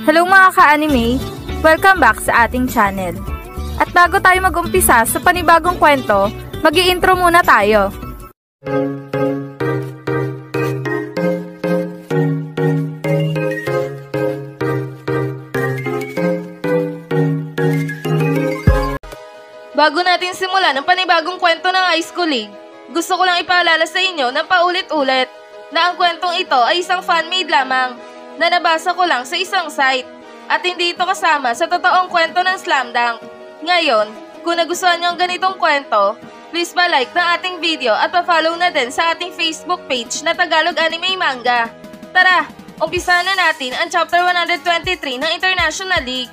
Hello mga ka-anime! Welcome back sa ating channel. At bago tayo mag-umpisa sa panibagong kwento, mag-i-intro muna tayo. Bago natin simulan ang panibagong kwento ng High School League, gusto ko lang ipaalala sa inyo na paulit-ulit na ang kwentong ito ay isang fan-made lamang na nabasa ko lang sa isang site at hindi ito kasama sa totoong kwento ng Slam Dunk. Ngayon, kung nagustuhan nyo ang ganitong kwento, please pa-like ng ating video at pa-follow na din sa ating Facebook page na Tagalog Anime Manga. Tara, umpisahan na natin ang chapter 123 ng International League.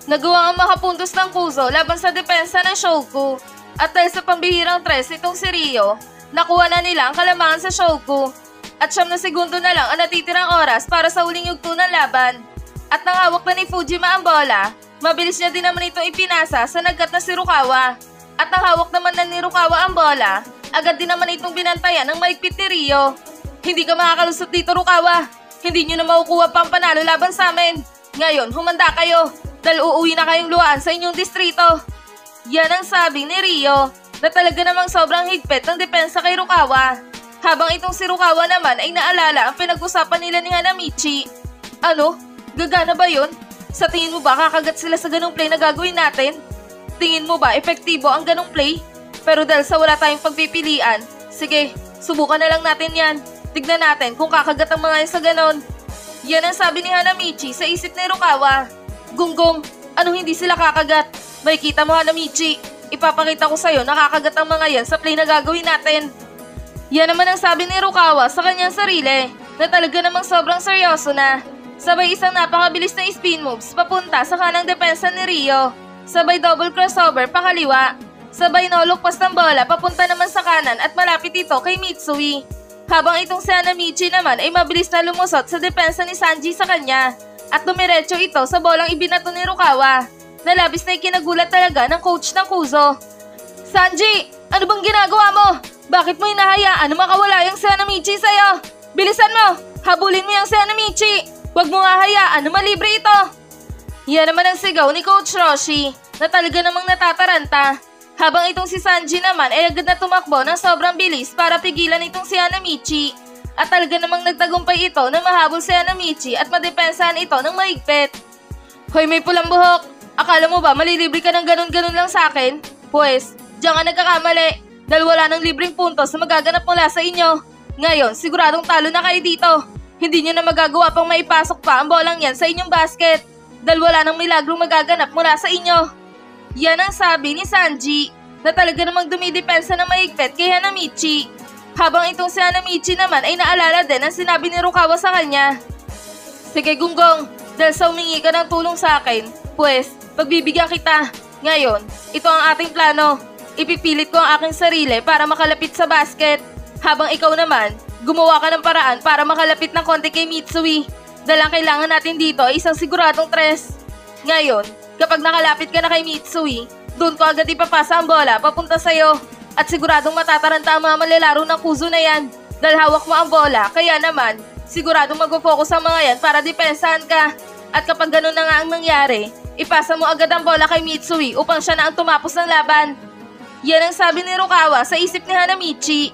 Nagawa ang makapuntos ng Kuzo laban sa depensa ng Shoku at dahil sa pambihirang tres itong si Ryo, nakuha na nila ang kalamangan sa Shoku. At 7 na segundo na lang ang natitirang oras para sa huling yugto ng laban. At nang hawak na ni Fujima ang bola, mabilis niya din naman itong ipinasa sa nagkat na si Rukawa. At nang hawak naman na ni Rukawa ang bola, agad din naman itong binantayan ng maigpit ni Ryo. Hindi ka makakalusot dito, Rukawa. Hindi nyo na makukuha pang panalo laban sa amin. Ngayon, humanda kayo dahil uuwi na kayong luhaan sa inyong distrito. Yan ang sabi ni Ryo na talaga namang sobrang higpit ng depensa kay Rukawa. Habang itong si Rukawa naman ay naalala ang pinag-usapan nila ni Hanamichi. Ano? Gagana ba yun? Sa tingin mo ba kakagat sila sa ganong play na gagawin natin? Tingin mo ba epektibo ang ganong play? Pero dahil sa wala tayong pagpipilian, sige, subukan na lang natin yan. Tignan natin kung kakagat ang mga yan sa ganon. Yan ang sabi ni Hanamichi sa isip ni Rukawa. Gunggong, anong hindi sila kakagat? May kita mo, Hanamichi. Ipapakita ko sa'yo na kakagat ang mga yan sa play na gagawin natin. Yan naman ang sabi ni Rukawa sa kanyang sarili na talaga namang sobrang seryoso na. Sabay isang napakabilis na spin moves papunta sa kanang depensa ni Ryo. Sabay double crossover pakaliwa. Sabay no-look-pass ng bola papunta naman sa kanan at malapit ito kay Mitsui. Habang itong si Hanamichi naman ay mabilis na lumusot sa depensa ni Sanji sa kanya. At dumiretso ito sa bolang ibinato ni Rukawa. Nalabis na ikinagulat talaga ng coach ng Kuzo. Sanji! Ano bang ginagawa mo? Bakit mo hinahayaan na makawala yung si Hanamichi sa'yo? Bilisan mo! Habulin mo yung si Hanamichi! Huwag mo hahayaan na malibre ito! Yan naman ang sigaw ni Coach Roshi na talaga namang natataranta. Habang itong si Sanji naman ay agad na tumakbo ng sobrang bilis para pigilan itong si Hanamichi. At talaga namang nagtagumpay ito na mahabol si Hanamichi at madepensahan ito ng mahigpit. Hoy, may pulang buhok! Akala mo ba malilibre ka ng ganun-ganun lang sa akin? Pwes, diyan ka nagkakamali. Dahil wala ng libreng puntos na magaganap mula sa inyo. Ngayon, siguradong talo na kayo dito. Hindi nyo na magagawa pang maipasok pa ang bolang yan sa inyong basket. Dahil wala ng milagrong magaganap mula sa inyo. Yan ang sabi ni Sanji na talaga namang dumidepensa ng mahigpit kay Hanamichi. Habang itong si Hanamichi naman ay naalala din ang sinabi ni Rukawa sa kanya. Sige Gunggong, dahil sa humingi ka ng tulong sa akin, pues, pagbibigyan kita. Ngayon, ito ang ating plano. Ipipilit ko ang aking sarili para makalapit sa basket. Habang ikaw naman, gumawa ka ng paraan para makalapit ng konti kay Mitsui. Dahil ang kailangan natin dito ay isang siguradong tres. Ngayon, kapag nakalapit ka na kay Mitsui, doon ko agad ipapasa ang bola papunta sa'yo. At siguradong matataranta ang mga malalaro ng Kuzo na yan. Dahil hawak mo ang bola, kaya naman, siguradong mag-focus ang mga yan para depensahan ka. At kapag ganun na nga ang nangyari, ipasa mo agad ang bola kay Mitsui upang siya na ang tumapos ng laban. Yan ang sabi ni Rukawa sa isip ni Hanamichi.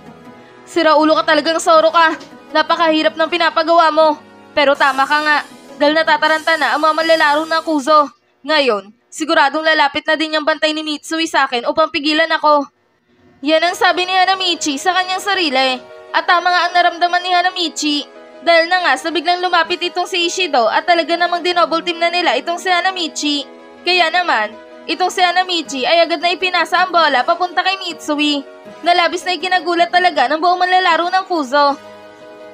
Sira ulo ka talagang Zoro ka. Napakahirap ng pinapagawa mo. Pero tama ka nga, dahil natataranta na ang mga malalaro ng Kuzo. Ngayon, siguradong lalapit na din yung bantay ni Mitsui sa akin upang pigilan ako. Yan ang sabi ni Hanamichi sa kanyang sarili. At tama nga ang naramdaman ni Hanamichi. Dahil na nga sa biglang lumapit itong si Ishido at talaga namang dinouble team na nila itong si Hanamichi. Kaya naman, itong si Hanamichi ay agad na ipinasa ang bola papunta kay Mitsui. Nalabis na ikinagulat talaga ng buong manlalaro ng Kuzo.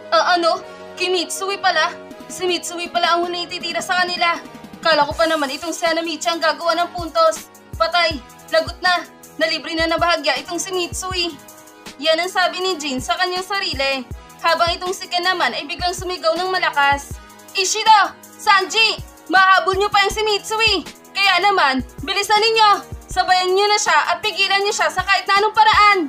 Ano? Kay Mitsui pala? Si Mitsui pala ang huling titira sa kanila. Kala ko pa naman itong si Hanamichi ang gagawa ng puntos. Patay, lagot na. Nalibre na nabahagya itong si Mitsui. Yan ang sabi ni Jin sa kanyang sarili. Habang itong si Ken naman ay biglang sumigaw ng malakas. Ishido! Sanji! Mahabol niyo pa yung si Mitsui! Kaya naman, bilisan ninyo! Sabayan niyo na siya at pigilan niyo siya sa kahit na anong paraan!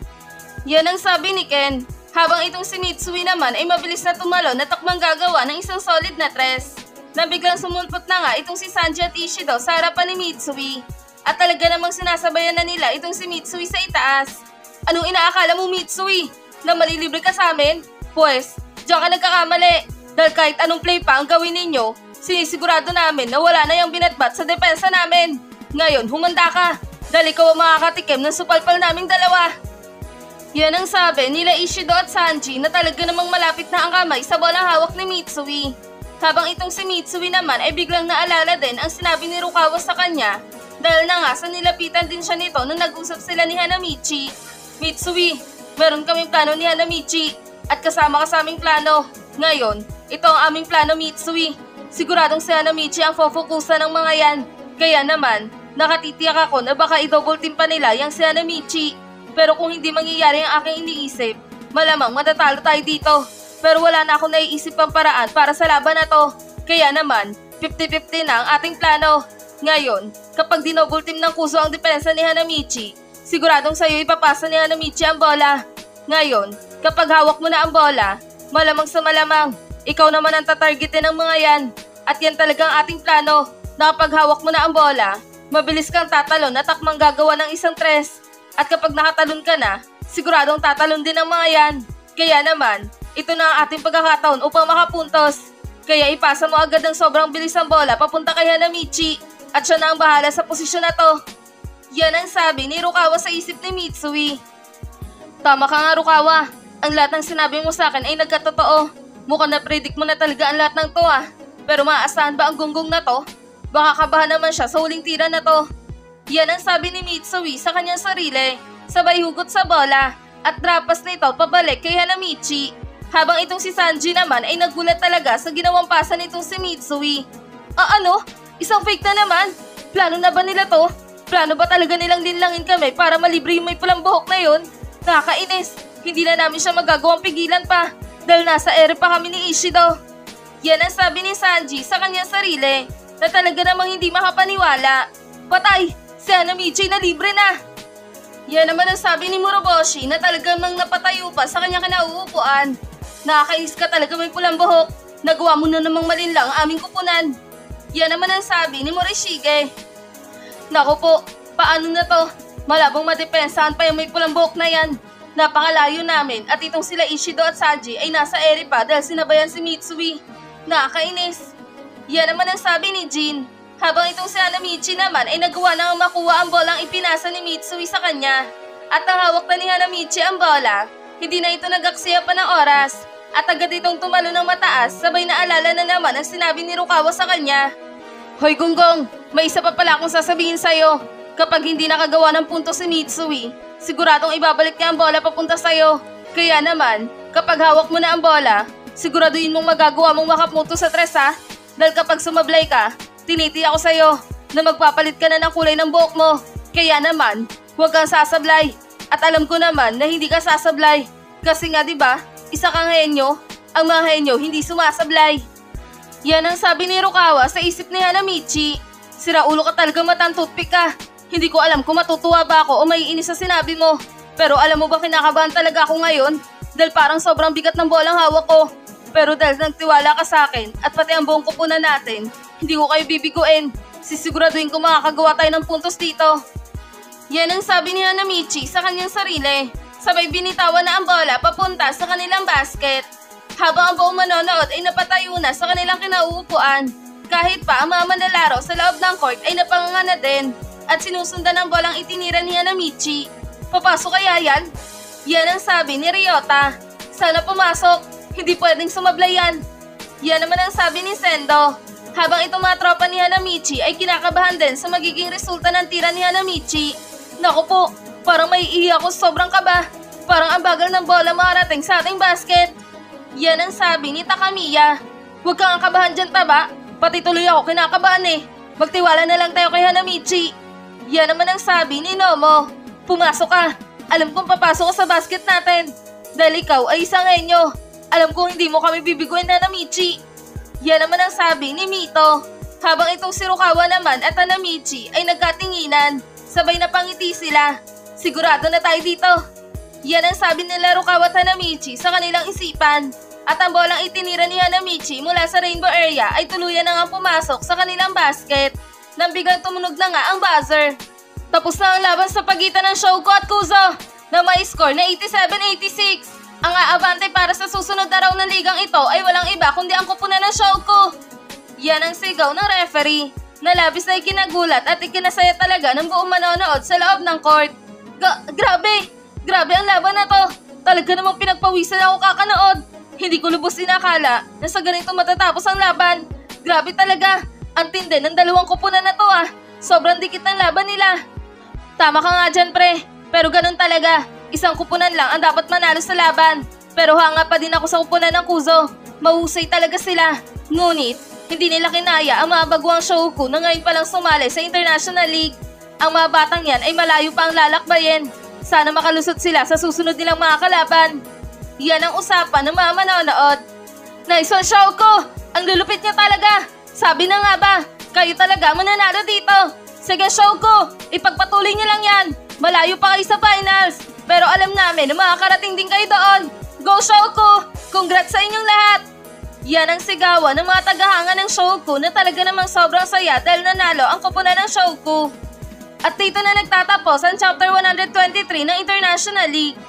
Yan ang sabi ni Ken. Habang itong si Mitsui naman ay mabilis na tumalon na takmang gagawa ng isang solid na tres. na biglang sumulpot na nga itong si Sanji at Ishido sa harapan ni Mitsui. At talaga namang sinasabayan na nila itong si Mitsui sa itaas. Anong inaakala mo, Mitsui? Na malilibre ka sa amin? Pwes, diyan ka nagkakamali. Dahil kahit anong play pa ang gawin ninyo, sinisigurado namin na wala na yung binatbat sa depensa namin. Ngayon, humanda ka. Dahil ikaw ang makakatikim ng supalpal naming dalawa. Yan ang sabi nila Ishido at Sanji na talaga namang malapit na ang kamay sa bolang hawak ni Mitsui. Habang itong si Mitsui naman ay biglang naalala din ang sinabi ni Rukawa sa kanya dahil na nga sa nilapitan din siya nito nung nag-usap sila ni Hanamichi. Mitsui, meron kaming plano ni Hanamichi at kasama ka sa aming plano. Ngayon, ito ang aming plano, Mitsui. Siguradong si Hanamichi ang fokusan ng mga yan. Kaya naman, nakatitiyak ako na baka i-double team pa nila yung si Hanamichi. Pero kung hindi mangyayari ang aking iniisip, malamang matatalo tayo dito. Pero wala na akong naiisip pang paraan para sa laban na to. Kaya naman, 50-50 na ang ating plano. Ngayon, kapag dinouble team ng Kuzo ang depensa ni Hanamichi, siguradong sa'yo ipapasa ni Hanamichi ang bola. Ngayon, kapag hawak mo na ang bola, malamang sa malamang, ikaw naman ang tatargetin ng mga yan. At yan talagang ating plano, na kapag hawak mo na ang bola, mabilis kang tatalon at takmang gagawa ng isang tres. At kapag nakatalon ka na, siguradong tatalon din ang mga yan. Kaya naman, ito na ang ating pagkakataon upang makapuntos. Kaya ipasa mo agad ng sobrang bilis ang bola papunta kay Hanamichi. At siya na ang bahala sa posisyon na to. Yan ang sabi ni Rukawa sa isip ni Mitsui. Tama ka nga, Rukawa. Ang lahat ng sinabi mo sa akin ay nagkatotoo. Mukhang na-predict mo na talaga ang lahat ng to ah. Pero maaasahan ba ang gunggong na to? Baka kabahan naman siya sa huling tira na to. Yan ang sabi ni Mitsui sa kanyang sarili. Sabay hugot sa bola at drapas nito pabalik kay Hanamichi. Habang itong si Sanji naman ay nagulat talaga sa ginawang pasa nitong si Mitsui. Ano? Isang fake na naman? Plano na ba nila to? Plano ba talaga nilang linlangin kami para malibre yung may pulang buhok na yun? Nakakainis. Hindi na namin siya magagawang pigilan pa dahil nasa ere pa kami ni Ishido. Yan ang sabi ni Sanji sa kanyang sarili na talaga namang hindi makapaniwala. Patay! Si Hanamichi na libre na! Yan naman ang sabi ni Moroboshi na talagang nang napatayo pa sa kanyang kinauupuan. Nakakainis ka talaga may pulang buhok. Nagawa mo na namang malinlang ang aming kupunan. Yan naman ang sabi ni Morishige. Naku po, paano na to? Malabong madepensahan pa yung may pulang buhok na yan. Napakalayo namin at itong sila Ishido at Sanji ay nasa ere pa dahil sinabayan si Mitsui. Nakakainis. Yan naman ang sabi ni Jin. Habang itong si Hanamichi naman ay nagawa nang makuha ang bolang ipinasa ni Mitsui sa kanya. At nang hawak na ni Hanamichi ang bola, hindi na ito nag-aksaya pa ng oras. At agad itong tumalo ng mataas, sabay na alala na naman ang sinabi ni Rukawa sa kanya. Hoy Gonggong, may isa pa pala akong sasabihin sa'yo. Kapag hindi nakagawa ng punto si Mitsui, siguradong ibabalik niya ang bola papunta sa'yo. Kaya naman, kapag hawak mo na ang bola, siguraduhin mong magagawa mong makapunto sa tres ha. Dahil kapag sumablay ka, tinitiyak ko sa'yo na magpapalit ka na ng kulay ng buhok mo. Kaya naman, huwag kang sasablay. At alam ko naman na hindi ka sasablay. Kasi nga diba, isa kang henyo, ang mga henyo hindi sumasablay. Yan ang sabi ni Rukawa sa isip ni Hanamichi. Sira ulo ka talaga, matang toothpick ka. Hindi ko alam kung matutuwa ba ako o maiinis sa sinabi mo. Pero alam mo ba kinakabahan talaga ako ngayon? Dahil parang sobrang bigat ng bolang hawak ko. Pero dahil nagtiwala ka sa akin at pati ang buong kupunan natin, hindi ko kayo bibiguin. Sisiguraduhin ko makakagawa tayo ng puntos dito. Yan ang sabi ni Hanamichi sa kanyang sarili. Sabay binitawan na ang bola papunta sa kanilang basket. Habang ang buong manonood ay napatayo na sa kanilang kinauupuan. Kahit pa ang mga manlalaro sa loob ng court ay napanganga na din. At sinusundan ang bolang itinira ni Hanamichi. Papasok kaya yan? Yan ang sabi ni Ryota. Sana pumasok. Hindi pwedeng sumablay yan. Yan naman ang sabi ni Sendo. Habang itong mga tropa ni Hanamichi ay kinakabahan din sa magiging resulta ng tira ni Hanamichi. Naku po, parang may ihi ako sobrang kaba. Parang ang bagal ng bola makarating sa ating basket. Yan ang sabi ni Takamiya. Huwag kang kabahan dyan, Taba. Pati tuloy ako kinakabahan eh. Magtiwala na lang tayo kay Hanamichi. Yan naman ang sabi ni Nomo. Pumasok ka. Alam kong papasok ka sa basket natin. Dahil ikaw ay isang henyo. Alam kong hindi mo kami bibiguin, Hanamichi. Yan naman ang sabi ni Mito. Habang itong si Rukawa naman at Hanamichi ay nagkatinginan. Sabay na pangiti sila. Sigurado na tayo dito. Yan ang sabi nila Rukawa at Hanamichi sa kanilang isipan. At ang bolang itinira ni Hanamichi mula sa rainbow area ay tuluyan na nga pumasok sa kanilang basket. Nang biglang tumunog na nga ang buzzer. Tapos na ang laban sa pagitan ng Shouko at Kuzo na may score na 87-86. Ang aabante para sa susunod na round ng ligang ito ay walang iba kundi ang kupunan ng Shouko. Yan ang sigaw ng referee na labis na ikinagulat at ikinasaya talaga ng buong manonood sa loob ng court. Grabe ang laban na to. Talaga namang pinagpawisan ako kakanood. Hindi ko lubos inakala na sa ganito matatapos ang laban. Grabe talaga. Ang tindi ng dalawang kupunan na to Sobrang dikit ng laban nila. Tama ka nga dyan, pre. Pero ganun talaga. Isang kupunan lang ang dapat manalo sa laban. Pero hanga pa din ako sa kupunan ng Kuzo. Mahusay talaga sila. Ngunit, hindi nila kinaya ang mga baguang Shouko na ngayon palang sumali sa International League. Ang mga batang yan ay malayo pa ang lalakbayin. Sana makalusot sila sa susunod nilang mga kalaban. Yan ang usapan ng mga manonood. Nice one, Shouko! Ang lulupit niya talaga! Sabi na nga ba, kayo talaga mananalo dito. Sige, Shouko, ipagpatuloy niyo lang yan. Malayo pa kayo sa finals. Pero alam namin na makakarating din kayo doon. Go, Shouko! Congrats sa inyong lahat! Yan ang sigawan ng mga tagahanga ng Shouko na talaga namang sobrang saya dahil nanalo ang kupunan ng Shouko. At dito na nagtatapos ang Chapter 123 ng International League.